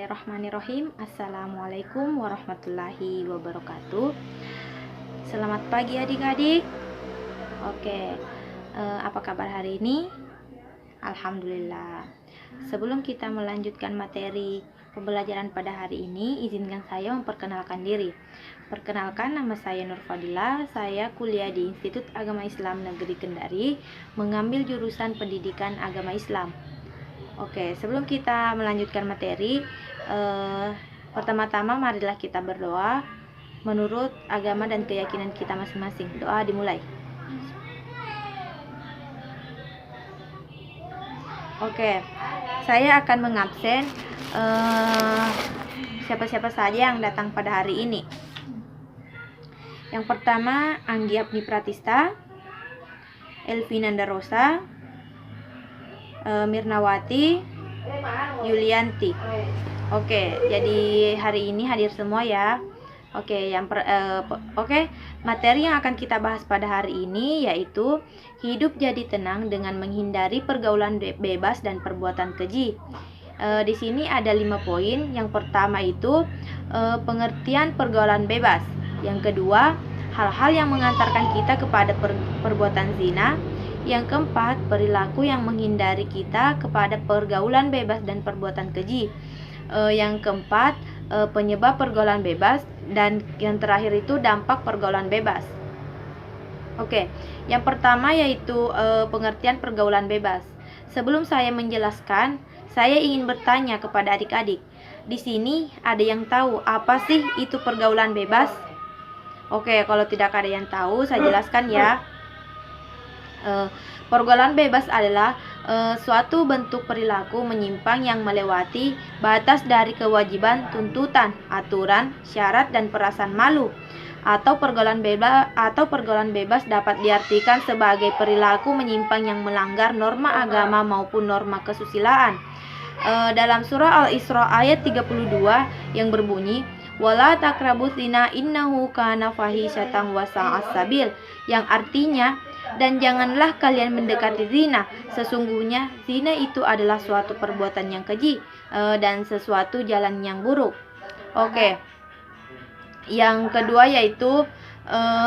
Bismillahirrahmanirrahim. Assalamualaikum warahmatullahi wabarakatuh. Selamat pagi adik-adik. Oke, apa kabar hari ini? Alhamdulillah. Sebelum kita melanjutkan materi pembelajaran pada hari ini, izinkan saya memperkenalkan diri. Perkenalkan, nama saya Nur Fadila. Saya kuliah di Institut Agama Islam Negeri Kendari, mengambil jurusan Pendidikan Agama Islam. Oke, sebelum kita melanjutkan materi, pertama-tama marilah kita berdoa menurut agama dan keyakinan kita masing-masing. Doa dimulai. Oke, saya akan mengabsen siapa-siapa saja yang datang pada hari ini. Yang pertama, Anggi Apni Pratista, Elvinanda Rosa, Mirnawati, Yulianti. Oke, jadi hari ini hadir semua ya. Oke, materi yang akan kita bahas pada hari ini yaitu hidup jadi tenang dengan menghindari pergaulan bebas dan perbuatan keji. Di sini ada 5 poin. Yang pertama itu pengertian pergaulan bebas. Yang kedua, hal-hal yang mengantarkan kita kepada perbuatan zina. Yang keempat, perilaku yang menghindari kita kepada pergaulan bebas dan perbuatan keji. Yang keempat, penyebab pergaulan bebas. Dan yang terakhir itu dampak pergaulan bebas. Oke, yang pertama yaitu pengertian pergaulan bebas. Sebelum saya menjelaskan, saya ingin bertanya kepada adik-adik. Di sini ada yang tahu apa sih itu pergaulan bebas? Oke, kalau tidak ada yang tahu, saya jelaskan ya. Pergaulan bebas adalah suatu bentuk perilaku menyimpang yang melewati batas dari kewajiban, tuntutan, aturan, syarat, dan perasaan malu. Atau pergaulan bebas dapat diartikan sebagai perilaku menyimpang yang melanggar norma agama maupun norma kesusilaan. Dalam surah Al-Isra ayat 32 yang berbunyi, wala taqrabuz zina innahu kana fahisyatan wa sa'as sabil, yang artinya, dan janganlah kalian mendekati zina, sesungguhnya zina itu adalah suatu perbuatan yang keji dan sesuatu jalan yang buruk. Oke. Yang kedua yaitu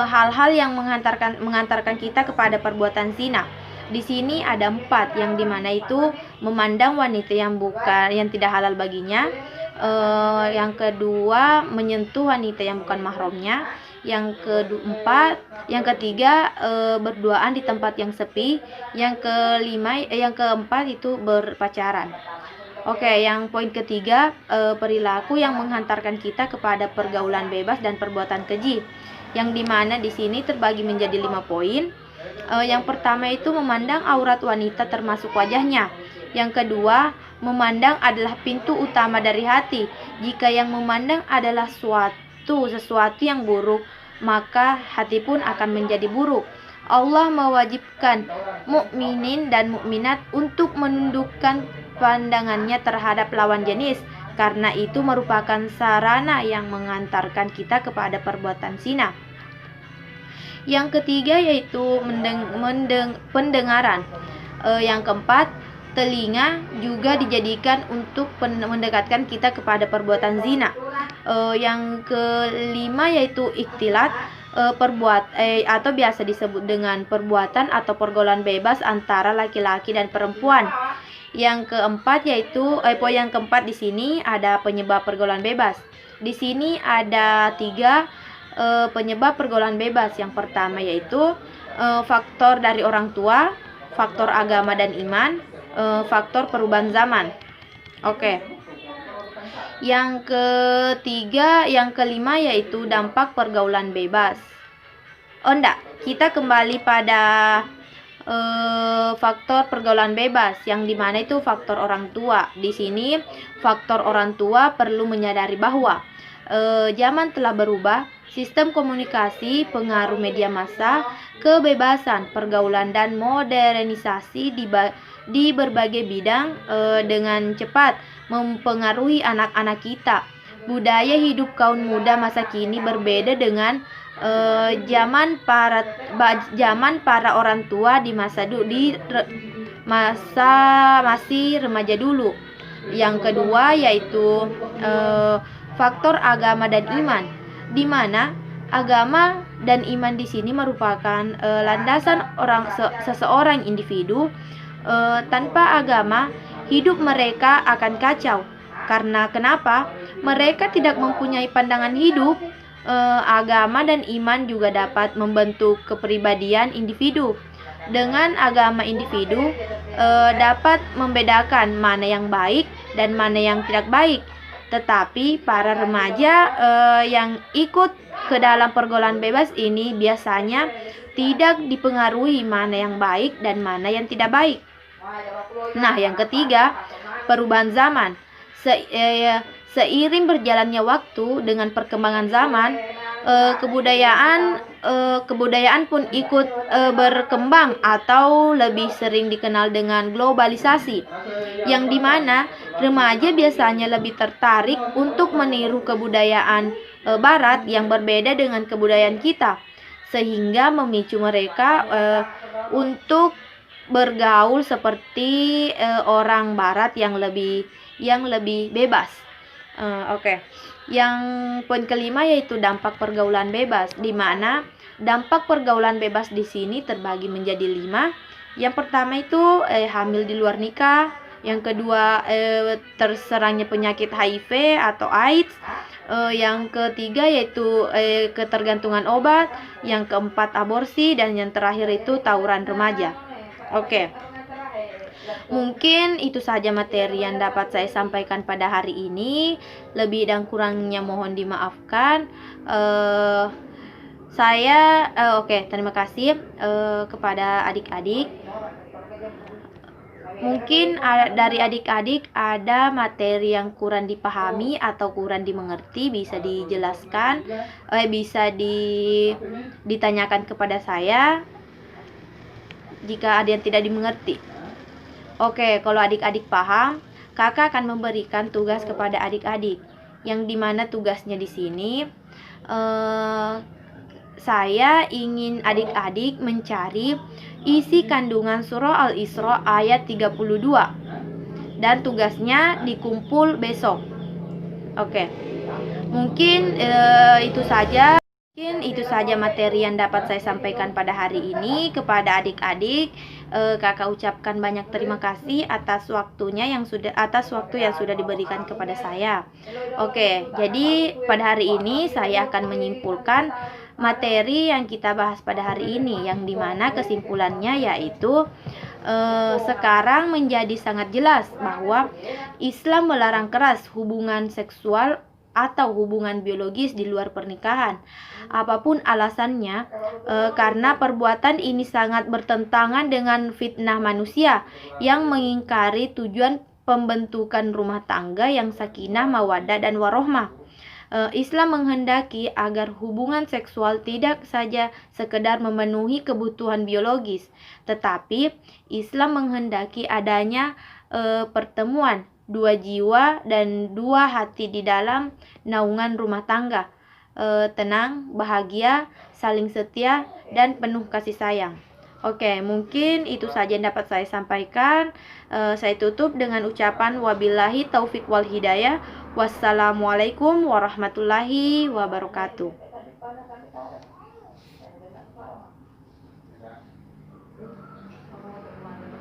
hal-hal yang mengantarkan kita kepada perbuatan zina. Di sini ada 4, yang dimana itu memandang wanita yang tidak halal baginya. Yang kedua, menyentuh wanita yang bukan mahramnya. Yang ketiga, berduaan di tempat yang sepi. Yang keempat itu berpacaran. Oke, yang poin ketiga, perilaku yang menghantarkan kita kepada pergaulan bebas dan perbuatan keji. Yang dimana di sini terbagi menjadi 5 poin. Yang pertama itu memandang aurat wanita termasuk wajahnya. Yang kedua, memandang adalah pintu utama dari hati. Jika yang memandang adalah sesuatu yang buruk, maka hati pun akan menjadi buruk. Allah mewajibkan mukminin dan mukminat untuk menundukkan pandangannya terhadap lawan jenis, karena itu merupakan sarana yang mengantarkan kita kepada perbuatan zina. Yang ketiga yaitu pendengaran. Yang keempat, telinga juga dijadikan untuk mendekatkan kita kepada perbuatan zina. Yang kelima yaitu ikhtilat, atau biasa disebut dengan perbuatan atau pergaulan bebas antara laki-laki dan perempuan. Yang keempat yaitu poin yang keempat di sini ada penyebab pergaulan bebas. Di sini ada 3 penyebab pergaulan bebas. Yang pertama yaitu faktor dari orang tua, faktor agama dan iman, faktor perubahan zaman. Oke. Yang kelima yaitu dampak pergaulan bebas. Kita kembali pada faktor pergaulan bebas, yang dimana itu faktor orang tua. Di sini faktor orang tua perlu menyadari bahwa zaman telah berubah, sistem komunikasi, pengaruh media massa, kebebasan pergaulan dan modernisasi di berbagai bidang dengan cepat mempengaruhi anak-anak kita. Budaya hidup kaum muda masa kini berbeda dengan zaman para orang tua di masa masih remaja dulu. Yang kedua yaitu faktor agama dan iman, di mana agama dan iman di sini merupakan landasan seseorang individu. Tanpa agama, hidup mereka akan kacau. Karena kenapa? Mereka tidak mempunyai pandangan hidup. Agama dan iman juga dapat membentuk kepribadian individu. Dengan agama, individu dapat membedakan mana yang baik dan mana yang tidak baik. Tetapi para remaja yang ikut ke dalam pergaulan bebas ini biasanya tidak dipengaruhi mana yang baik dan mana yang tidak baik. Nah, yang ketiga, perubahan zaman. Seiring berjalannya waktu dengan perkembangan zaman, kebudayaan pun ikut berkembang atau lebih sering dikenal dengan globalisasi, yang dimana remaja biasanya lebih tertarik untuk meniru kebudayaan barat yang berbeda dengan kebudayaan kita, sehingga memicu mereka untuk bergaul seperti orang barat yang lebih bebas. Oke. Yang poin kelima yaitu dampak pergaulan bebas, di mana dampak pergaulan bebas di sini terbagi menjadi 5. Yang pertama itu hamil di luar nikah. Yang kedua terserangnya penyakit HIV atau AIDS. Yang ketiga yaitu ketergantungan obat. Yang keempat aborsi, dan yang terakhir itu tawuran remaja. Oke. Mungkin itu saja materi yang dapat saya sampaikan pada hari ini. Lebih dan kurangnya mohon dimaafkan. Terima kasih kepada adik-adik. Mungkin dari adik-adik ada materi yang kurang dipahami atau kurang dimengerti, bisa dijelaskan, bisa ditanyakan kepada saya jika ada yang tidak dimengerti. Oke, kalau adik-adik paham, kakak akan memberikan tugas kepada adik-adik, yang dimana tugasnya di sini saya ingin adik-adik mencari isi kandungan surah Al-Isra ayat 32, dan tugasnya dikumpul besok. Oke. Mungkin itu saja materi yang dapat saya sampaikan pada hari ini kepada adik-adik. Kakak ucapkan banyak terima kasih atas waktu yang sudah diberikan kepada saya. Oke, jadi pada hari ini saya akan menyimpulkan materi yang kita bahas pada hari ini, yang dimana kesimpulannya yaitu sekarang menjadi sangat jelas bahwa Islam melarang keras hubungan seksual atau hubungan biologis di luar pernikahan, apapun alasannya, karena perbuatan ini sangat bertentangan dengan fitnah manusia yang mengingkari tujuan pembentukan rumah tangga yang sakinah, mawaddah, dan warohmah. Islam menghendaki agar hubungan seksual tidak saja sekedar memenuhi kebutuhan biologis, tetapi Islam menghendaki adanya pertemuan dua jiwa dan dua hati di dalam naungan rumah tangga, tenang, bahagia, saling setia, dan penuh kasih sayang. Oke, mungkin itu saja yang dapat saya sampaikan. Saya tutup dengan ucapan wabillahi taufik wal hidayah. Wassalamualaikum warahmatullahi wabarakatuh.